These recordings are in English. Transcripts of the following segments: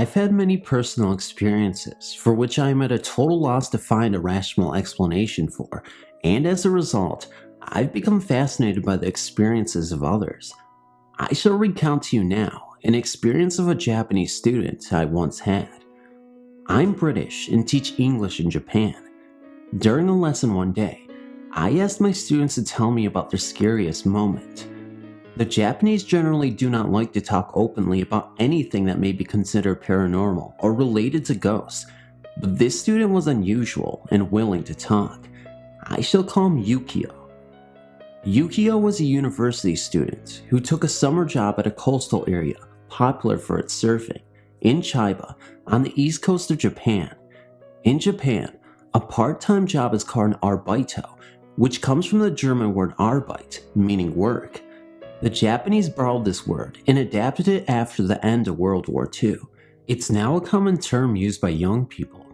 I've had many personal experiences for which I am at a total loss to find a rational explanation for, and as a result, I've become fascinated by the experiences of others. I shall recount to you now an experience of a Japanese student I once had. I'm British and teach English in Japan. During a lesson one day, I asked my students to tell me about their scariest moment. The Japanese generally do not like to talk openly about anything that may be considered paranormal or related to ghosts, but this student was unusual and willing to talk. I shall call him Yukio. Yukio was a university student who took a summer job at a coastal area popular for its surfing in Chiba on the east coast of Japan. In Japan, a part-time job is called an Arbeito, which comes from the German word Arbeit, meaning work. The Japanese borrowed this word and adapted it after the end of World War II. It's now a common term used by young people.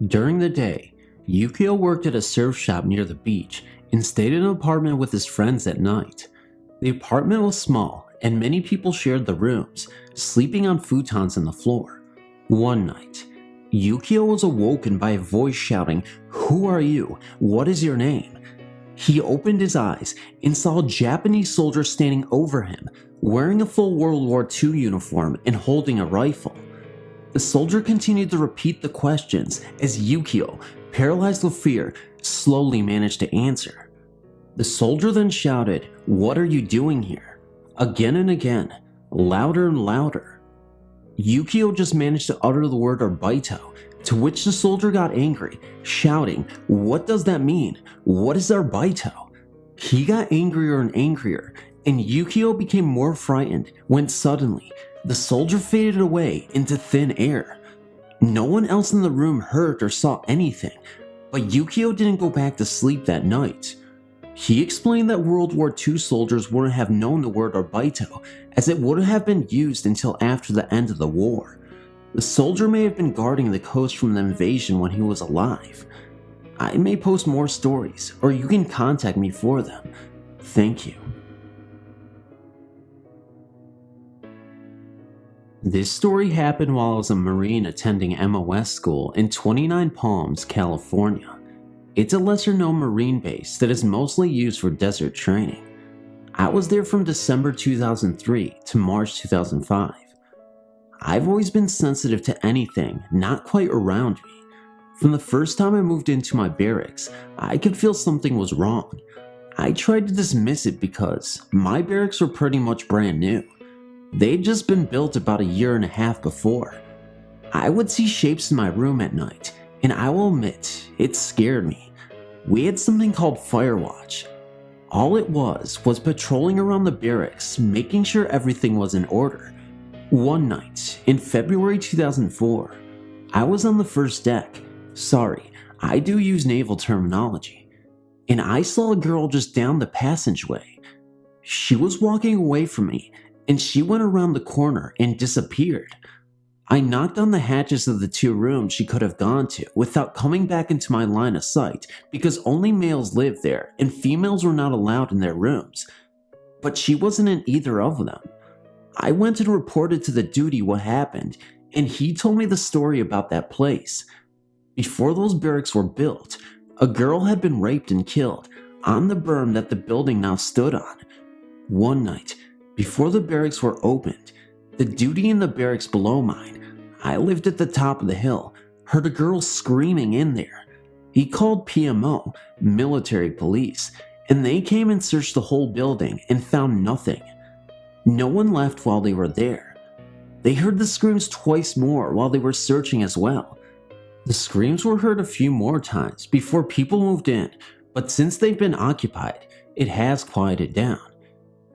During the day, Yukio worked at a surf shop near the beach and stayed in an apartment with his friends at night. The apartment was small and many people shared the rooms, sleeping on futons on the floor. One night, Yukio was awoken by a voice shouting, "Who are you? What is your name?" He opened his eyes and saw a Japanese soldier standing over him, wearing a full World War II uniform and holding a rifle. The soldier continued to repeat the questions as Yukio, paralyzed with fear, slowly managed to answer. The soldier then shouted, "What are you doing here?" again and again, louder and louder. Yukio just managed to utter the word Arbeito, to which the soldier got angry, shouting, "What does that mean? What is Arbeito?" He got angrier and angrier, and Yukio became more frightened when suddenly the soldier faded away into thin air. No one else in the room heard or saw anything, but Yukio didn't go back to sleep that night. He explained that World War II soldiers wouldn't have known the word Arbeito, as it wouldn't have been used until after the end of the war. The soldier may have been guarding the coast from the invasion when he was alive. I may post more stories, or you can contact me for them. Thank you. This story happened while I was a Marine attending MOS school in 29 Palms, California. It's a lesser-known Marine base that is mostly used for desert training. I was there from December 2003 to March 2005. I've always been sensitive to anything not quite around me. From the first time I moved into my barracks, I could feel something was wrong. I tried to dismiss it because my barracks were pretty much brand new. They'd just been built about a year and a half before. I would see shapes in my room at night, and I will admit, it scared me. We had something called Firewatch. All it was patrolling around the barracks, making sure everything was in order. One night, in February 2004, I was on the first deck. Sorry, I do use naval terminology. And I saw a girl just down the passageway. She was walking away from me, and she went around the corner and disappeared. I knocked on the hatches of the two rooms she could have gone to without coming back into my line of sight because only males lived there and females were not allowed in their rooms. But she wasn't in either of them. I went and reported to the duty what happened, and he told me the story about that place. Before those barracks were built, a girl had been raped and killed on the berm that the building now stood on. One night, before the barracks were opened, the duty in the barracks below mine, I lived at the top of the hill, heard a girl screaming in there. He called PMO, military police, and they came and searched the whole building and found nothing. No one left while they were there. They heard the screams twice more while they were searching as well. The screams were heard a few more times before people moved in, but since they've been occupied, it has quieted down.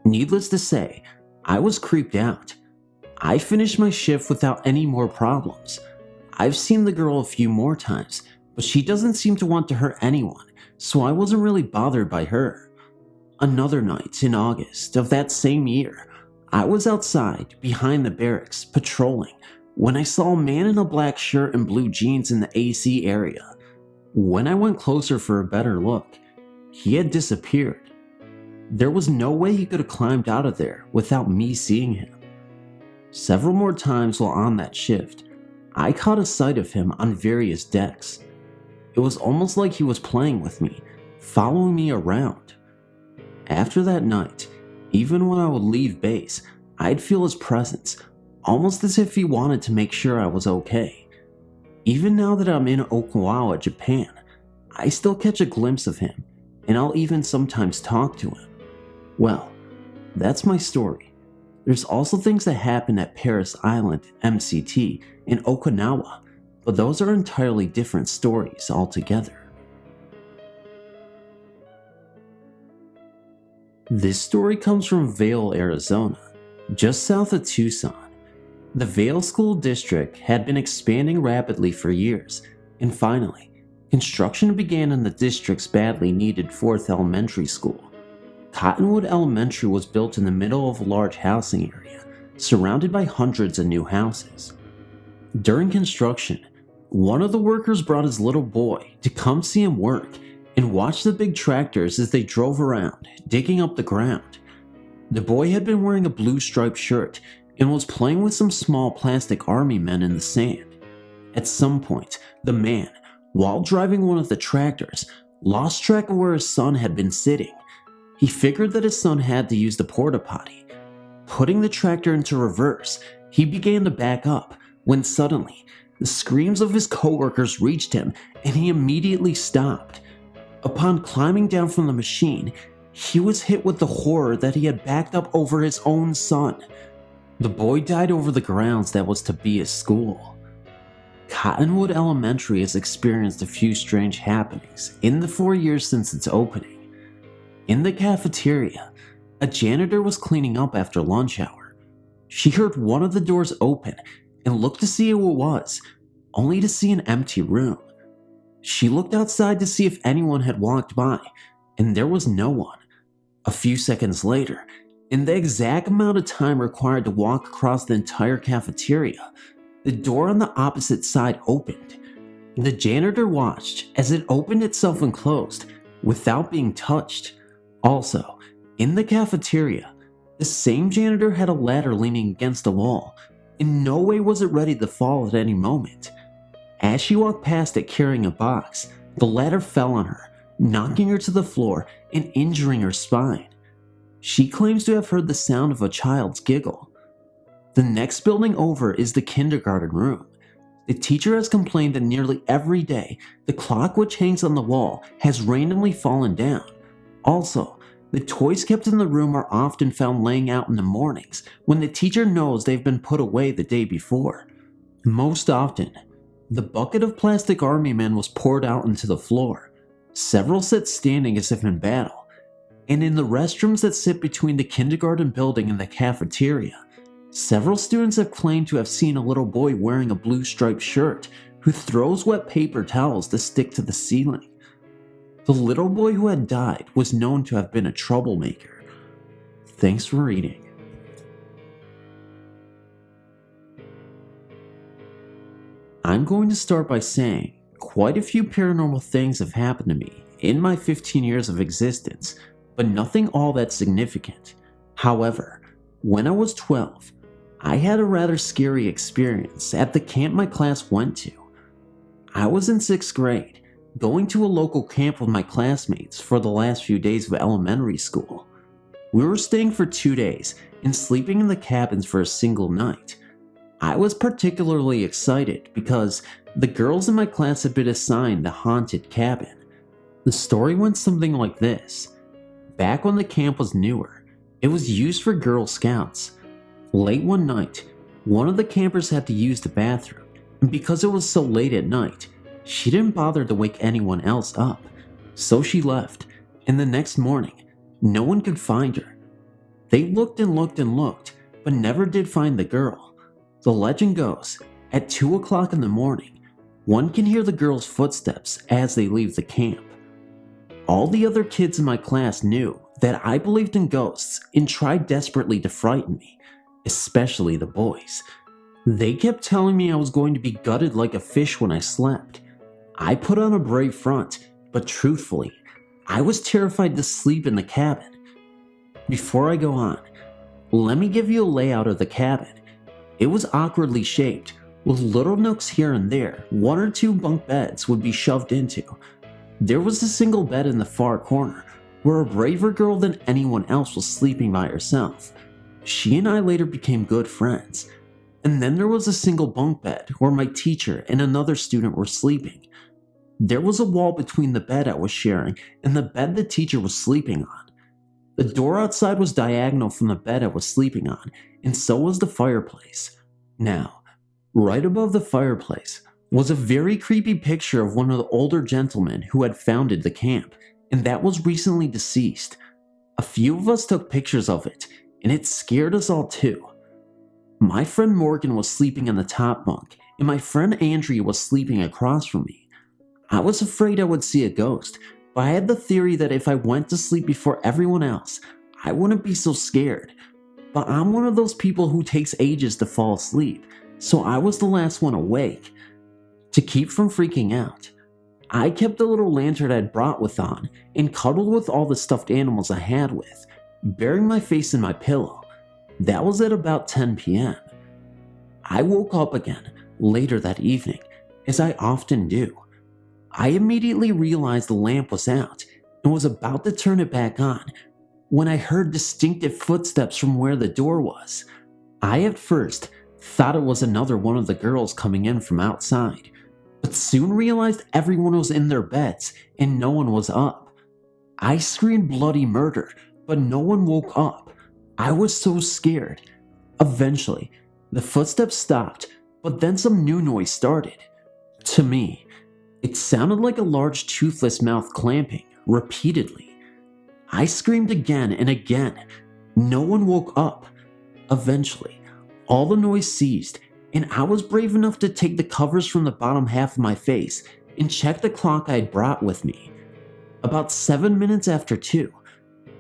Needless to say, I was creeped out. I finished my shift without any more problems. I've seen the girl a few more times, but she doesn't seem to want to hurt anyone, so I wasn't really bothered by her. Another night in August of that same year, I was outside, behind the barracks, patrolling, when I saw a man in a black shirt and blue jeans in the AC area. When I went closer for a better look, he had disappeared. There was no way he could have climbed out of there without me seeing him. Several more times while on that shift, I caught a sight of him on various decks. It was almost like he was playing with me, following me around. After that night, even when I would leave base, I'd feel his presence, almost as if he wanted to make sure I was okay. Even now that I'm in Okinawa, Japan, I still catch a glimpse of him, and I'll even sometimes talk to him. Well, that's my story. There's also things that happen at Paris Island, MCT, in Okinawa, but those are entirely different stories altogether. This story comes from Vail, Arizona, just south of Tucson. The Vail School District had been expanding rapidly for years, and finally, construction began in the district's badly needed 4th elementary school. Cottonwood Elementary was built in the middle of a large housing area, surrounded by hundreds of new houses. During construction, one of the workers brought his little boy to come see him work and watch the big tractors as they drove around, digging up the ground. The boy had been wearing a blue striped shirt and was playing with some small plastic army men in the sand. At some point, the man, while driving one of the tractors, lost track of where his son had been sitting. He figured that his son had to use the porta potty. Putting the tractor into reverse, he began to back up when suddenly, the screams of his coworkers reached him and he immediately stopped. Upon climbing down from the machine, he was hit with the horror that he had backed up over his own son. The boy died over the grounds that was to be his school. Cottonwood Elementary has experienced a few strange happenings in the 4 years since its opening. In the cafeteria, a janitor was cleaning up after lunch hour. She heard one of the doors open and looked to see who it was, only to see an empty room. She looked outside to see if anyone had walked by, and there was no one. A few seconds later, in the exact amount of time required to walk across the entire cafeteria, the door on the opposite side opened. The janitor watched as it opened itself and closed without being touched. Also, in the cafeteria, the same janitor had a ladder leaning against the wall. In no way was it ready to fall at any moment. As she walked past it carrying a box, the ladder fell on her, knocking her to the floor and injuring her spine. She claims to have heard the sound of a child's giggle. The next building over is the kindergarten room. The teacher has complained that nearly every day, the clock which hangs on the wall has randomly fallen down. Also, the toys kept in the room are often found laying out in the mornings when the teacher knows they've been put away the day before. Most often, the bucket of plastic army men was poured out into the floor. Several sit standing as if in battle. And in the restrooms that sit between the kindergarten building and the cafeteria, several students have claimed to have seen a little boy wearing a blue striped shirt who throws wet paper towels to stick to the ceiling. The little boy who had died was known to have been a troublemaker. Thanks for reading. I'm going to start by saying quite a few paranormal things have happened to me in my 15 years of existence, but nothing all that significant. However, when I was 12, I had a rather scary experience at the camp my class went to. I was in 6th grade, going to a local camp with my classmates for the last few days of elementary school. We were staying for 2 days and sleeping in the cabins for a single night. I was particularly excited because the girls in my class had been assigned the haunted cabin. The story went something like this. Back when the camp was newer, it was used for Girl Scouts. Late one night, one of the campers had to use the bathroom, and because it was so late at night, she didn't bother to wake anyone else up. So she left, and the next morning, no one could find her. They looked and looked and looked, but never did find the girl. The legend goes, at 2 o'clock in the morning, one can hear the girl's footsteps as they leave the camp. All the other kids in my class knew that I believed in ghosts and tried desperately to frighten me, especially the boys. They kept telling me I was going to be gutted like a fish when I slept. I put on a brave front, but truthfully, I was terrified to sleep in the cabin. Before I go on, let me give you a layout of the cabin. It was awkwardly shaped, with little nooks here and there. 1 or 2 bunk beds would be shoved into. There was a single bed in the far corner, where a braver girl than anyone else was sleeping by herself. She and I later became good friends. And then there was a single bunk bed where my teacher and another student were sleeping. There was a wall between the bed I was sharing and the bed the teacher was sleeping on. The door outside was diagonal from the bed I was sleeping on, and so was the fireplace. Now, right above the fireplace was a very creepy picture of one of the older gentlemen who had founded the camp, and that was recently deceased. A few of us took pictures of it, and it scared us all too. My friend Morgan was sleeping in the top bunk, and my friend Andrea was sleeping across from me. I was afraid I would see a ghost, but I had the theory that if I went to sleep before everyone else, I wouldn't be so scared. But I'm one of those people who takes ages to fall asleep, so I was the last one awake. To keep from freaking out, I kept the little lantern I'd brought with on and cuddled with all the stuffed animals I had with, burying my face in my pillow. That was at about 10 p.m. I woke up again later that evening, as I often do. I immediately realized the lamp was out and was about to turn it back on when I heard distinctive footsteps from where the door was. I at first thought it was another one of the girls coming in from outside, but soon realized everyone was in their beds and no one was up. I screamed bloody murder, but no one woke up. I was so scared. Eventually, the footsteps stopped, but then some new noise started. To me, it sounded like a large toothless mouth clamping, repeatedly. I screamed again and again. No one woke up. Eventually, all the noise ceased, and I was brave enough to take the covers from the bottom half of my face and check the clock I had brought with me. About 7 minutes after 2,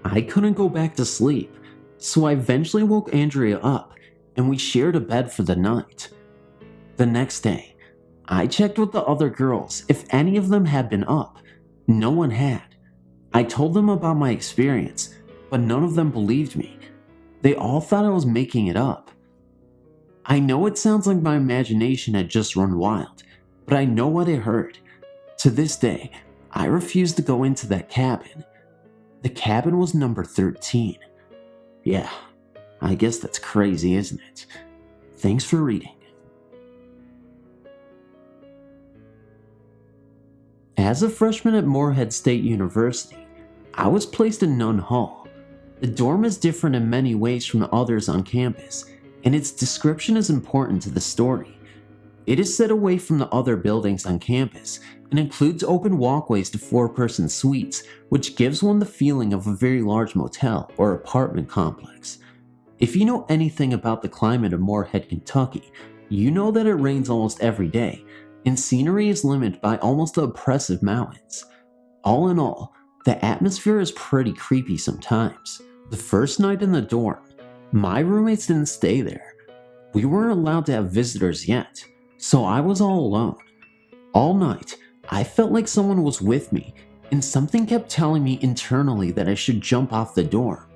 I couldn't go back to sleep, so I eventually woke Andrea up, and we shared a bed for the night. The next day, I checked with the other girls if any of them had been up. No one had. I told them about my experience, but none of them believed me. They all thought I was making it up. I know it sounds like my imagination had just run wild, but I know what I heard. To this day, I refuse to go into that cabin. The cabin was number 13. Yeah, I guess that's crazy, isn't it? Thanks for reading. As a freshman at Morehead State University, I was placed in Nunn Hall. The dorm is different in many ways from the others on campus, and its description is important to the story. It is set away from the other buildings on campus and includes open walkways to 4-person suites, which gives one the feeling of a very large motel or apartment complex. If you know anything about the climate of Morehead, Kentucky, you know that it rains almost every day, and scenery is limited by almost the oppressive mountains. All in all, the atmosphere is pretty creepy sometimes. The first night in the dorm, my roommates didn't stay there. We weren't allowed to have visitors yet, so I was all alone. All night, I felt like someone was with me, and something kept telling me internally that I should jump off the dorm.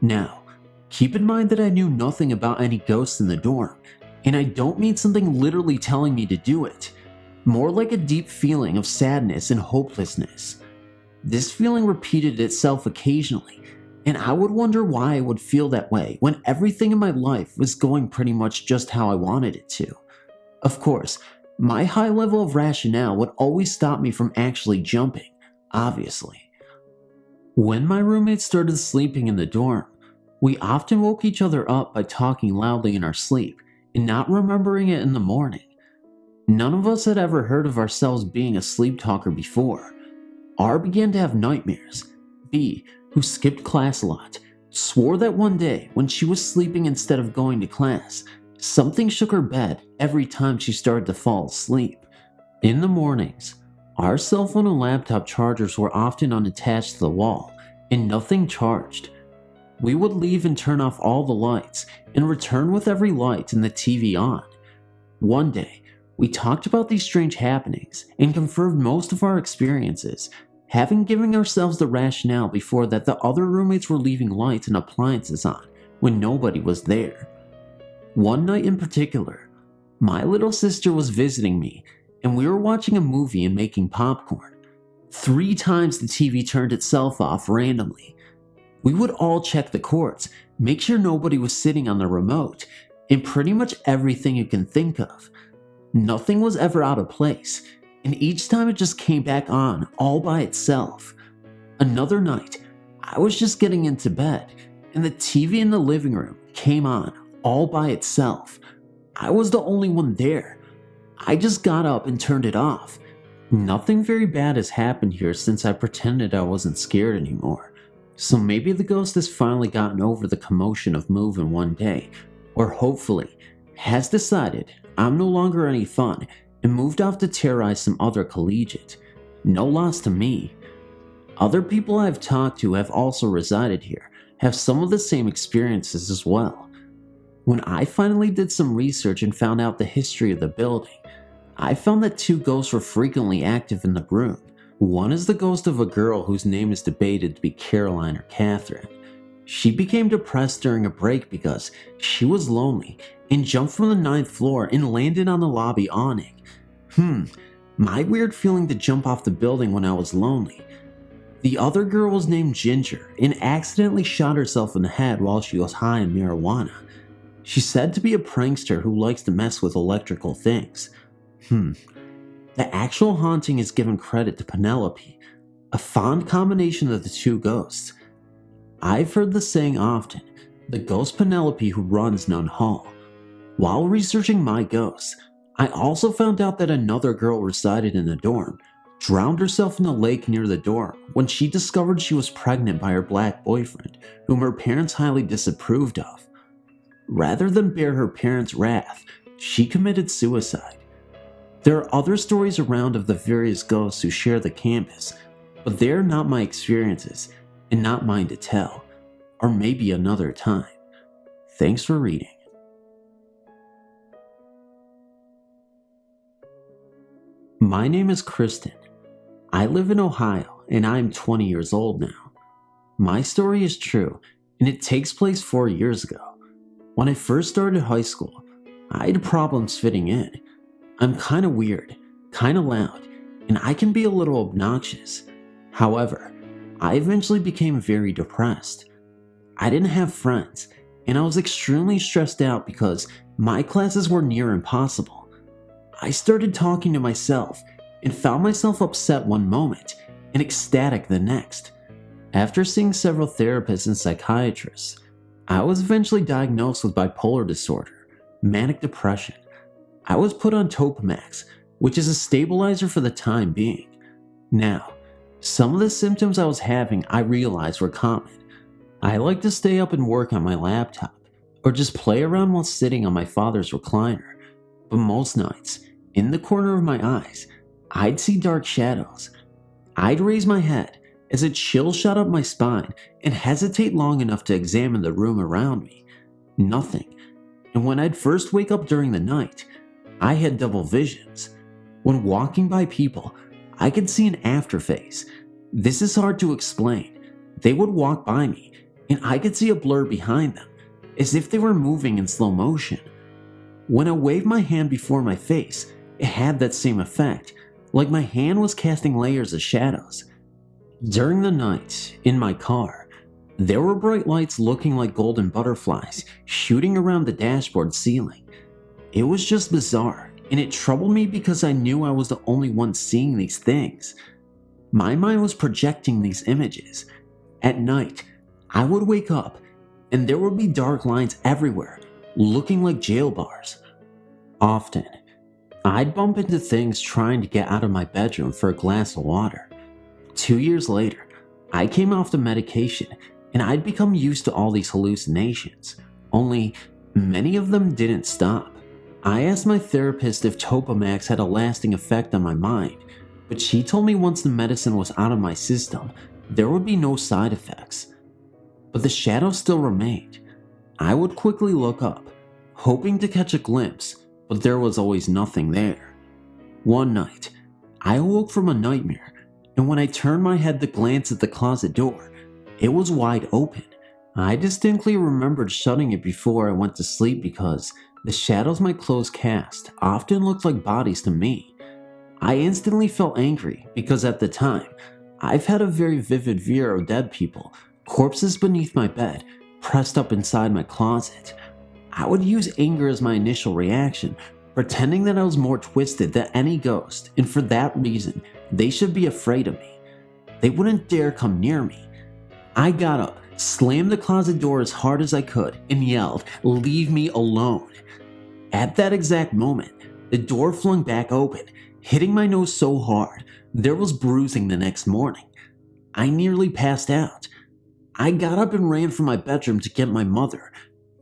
Now, keep in mind that I knew nothing about any ghosts in the dorm, and I don't mean something literally telling me to do it. More like a deep feeling of sadness and hopelessness. This feeling repeated itself occasionally, and I would wonder why I would feel that way when everything in my life was going pretty much just how I wanted it to. Of course, my high level of rationale would always stop me from actually jumping, obviously. When my roommates started sleeping in the dorm, we often woke each other up by talking loudly in our sleep and not remembering it in the morning. None of us had ever heard of ourselves being a sleep talker before. R began to have nightmares. B, who skipped class a lot, swore that one day when she was sleeping instead of going to class, something shook her bed every time she started to fall asleep. In the mornings, our cell phone and laptop chargers were often unattached to the wall, and nothing charged. We would leave and turn off all the lights, and return with every light and the TV on. One day, we talked about these strange happenings, and confirmed most of our experiences, having given ourselves the rationale before that the other roommates were leaving lights and appliances on when nobody was there. One night in particular, my little sister was visiting me and we were watching a movie and making popcorn. 3 times the TV turned itself off randomly. We would all check the cords, make sure nobody was sitting on the remote, and pretty much everything you can think of. Nothing was ever out of place, and each time it just came back on all by itself. Another night, I was just getting into bed, and the TV in the living room came on all by itself. I was the only one there. I just got up and turned it off. Nothing very bad has happened here since I pretended I wasn't scared anymore. So maybe the ghost has finally gotten over the commotion of moving one day, or hopefully has decided I'm no longer any fun and moved off to terrorize some other collegiate. No loss to me. Other people I've talked to have also resided here, have some of the same experiences as well. When I finally did some research and found out the history of the building, I found that 2 ghosts were frequently active in the room. One is the ghost of a girl whose name is debated to be Caroline or Catherine. She became depressed during a break because she was lonely and jumped from the 9th floor and landed on the lobby awning. My weird feeling to jump off the building when I was lonely. The other girl was named Ginger and accidentally shot herself in the head while she was high on marijuana. She's said to be a prankster who likes to mess with electrical things. The actual haunting is given credit to Penelope, a fond combination of the 2 ghosts. I've heard the saying often, the ghost Penelope who runs Nun Hall. While researching my ghosts, I also found out that another girl resided in the dorm, drowned herself in the lake near the dorm when she discovered she was pregnant by her black boyfriend, whom her parents highly disapproved of. Rather than bear her parents' wrath, she committed suicide. There are other stories around of the various ghosts who share the campus, but they are not my experiences and not mine to tell, or maybe another time. Thanks for reading. My name is Kristen. I live in Ohio and I am 20 years old now. My story is true and it takes place 4 years ago. When I first started high school, I had problems fitting in. I'm kinda weird, kinda loud, and I can be a little obnoxious. However, I eventually became very depressed. I didn't have friends, and I was extremely stressed out because my classes were near impossible. I started talking to myself and found myself upset one moment and ecstatic the next. After seeing several therapists and psychiatrists, I was eventually diagnosed with bipolar disorder, manic depression. I was put on Topamax, which is a stabilizer for the time being. Now, some of the symptoms I was having I realized were common. I like to stay up and work on my laptop, or just play around while sitting on my father's recliner. But most nights, in the corner of my eyes, I'd see dark shadows. I'd raise my head as a chill shot up my spine and hesitate long enough to examine the room around me. Nothing. And when I'd first wake up during the night, I had double visions. When walking by people, I could see an afterface. This is hard to explain. They would walk by me, and I could see a blur behind them, as if they were moving in slow motion. When I waved my hand before my face, it had that same effect, like my hand was casting layers of shadows. During the night, in my car, there were bright lights looking like golden butterflies shooting around the dashboard ceiling. It was just bizarre, and it troubled me because I knew I was the only one seeing these things. My mind was projecting these images. At night, I would wake up, and there would be dark lines everywhere, looking like jail bars. Often, I'd bump into things trying to get out of my bedroom for a glass of water. 2 years later, I came off the medication, and I'd become used to all these hallucinations, only many of them didn't stop. I asked my therapist if Topamax had a lasting effect on my mind, but she told me once the medicine was out of my system, there would be no side effects. But the shadow still remained. I would quickly look up, hoping to catch a glimpse, but there was always nothing there. One night, I awoke from a nightmare, and when I turned my head to glance at the closet door, it was wide open. I distinctly remembered shutting it before I went to sleep because the shadows my clothes cast often looked like bodies to me. I instantly felt angry because at the time, I've had a very vivid view of dead people, corpses beneath my bed, pressed up inside my closet. I would use anger as my initial reaction, pretending that I was more twisted than any ghost, and for that reason, they should be afraid of me. They wouldn't dare come near me. I got up, slammed the closet door as hard as I could, and yelled, "Leave me alone." At that exact moment, the door flung back open, hitting my nose so hard, there was bruising the next morning. I nearly passed out. I got up and ran for my bedroom to get my mother.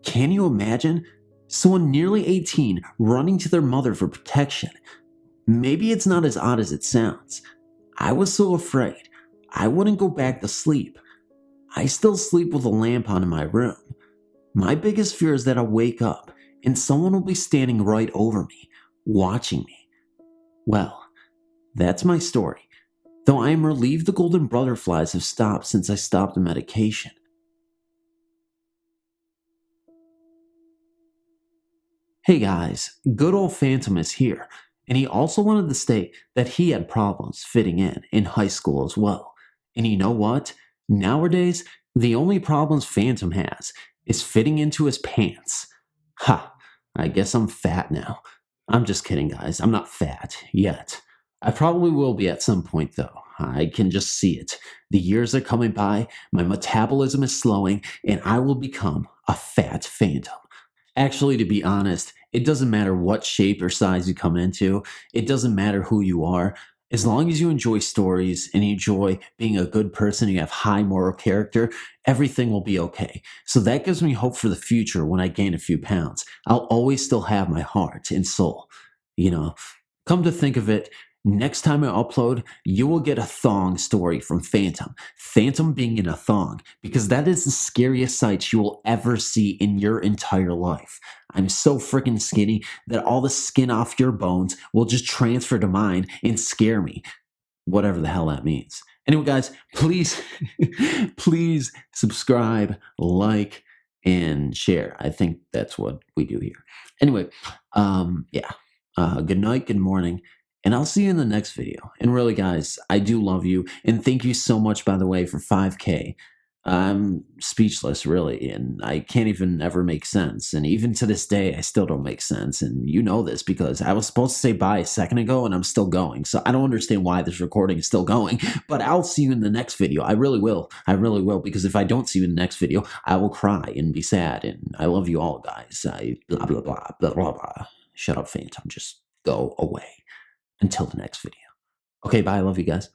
Can you imagine? Someone nearly 18 running to their mother for protection. Maybe it's not as odd as it sounds. I was so afraid, I wouldn't go back to sleep. I still sleep with a lamp on in my room. My biggest fear is that I'll wake up and someone will be standing right over me, watching me. Well, that's my story, though I am relieved the golden butterflies have stopped since I stopped the medication. Hey guys, good old Phantom is here, and he also wanted to state that he had problems fitting in high school as well. And you know what? Nowadays, the only problems Phantom has is fitting into his pants. Ha, I guess I'm fat now. I'm just kidding, guys. I'm not fat yet. I probably will be at some point, though. I can just see it. The years are coming by, my metabolism is slowing, and I will become a fat Phantom. Actually, to be honest, it doesn't matter what shape or size you come into. It doesn't matter who you are. As long as you enjoy stories and you enjoy being a good person, you have high moral character, everything will be okay. So that gives me hope for the future when I gain a few pounds. I'll always still have my heart and soul. You know, come to think of it, next time I upload, you will get a thong story from Phantom. Phantom being in a thong, because that is the scariest sight you will ever see in your entire life. I'm so freaking skinny that all the skin off your bones will just transfer to mine and scare me. Whatever the hell that means. Anyway, guys, please, please subscribe, like, and share. I think that's what we do here. Anyway, yeah. Good night, good morning, and I'll see you in the next video. And really, guys, I do love you, and thank you so much, by the way, for 5K. I'm speechless, really, and I can't even ever make sense. And even to this day, I still don't make sense. And you know this because I was supposed to say bye a second ago, and I'm still going. So I don't understand why this recording is still going. But I'll see you in the next video. I really will. I really will. Because if I don't see you in the next video, I will cry and be sad. And I love you all, guys. I blah blah blah blah blah blah. Shut up, Phantom. Just go away until the next video. Okay, bye. I love you guys.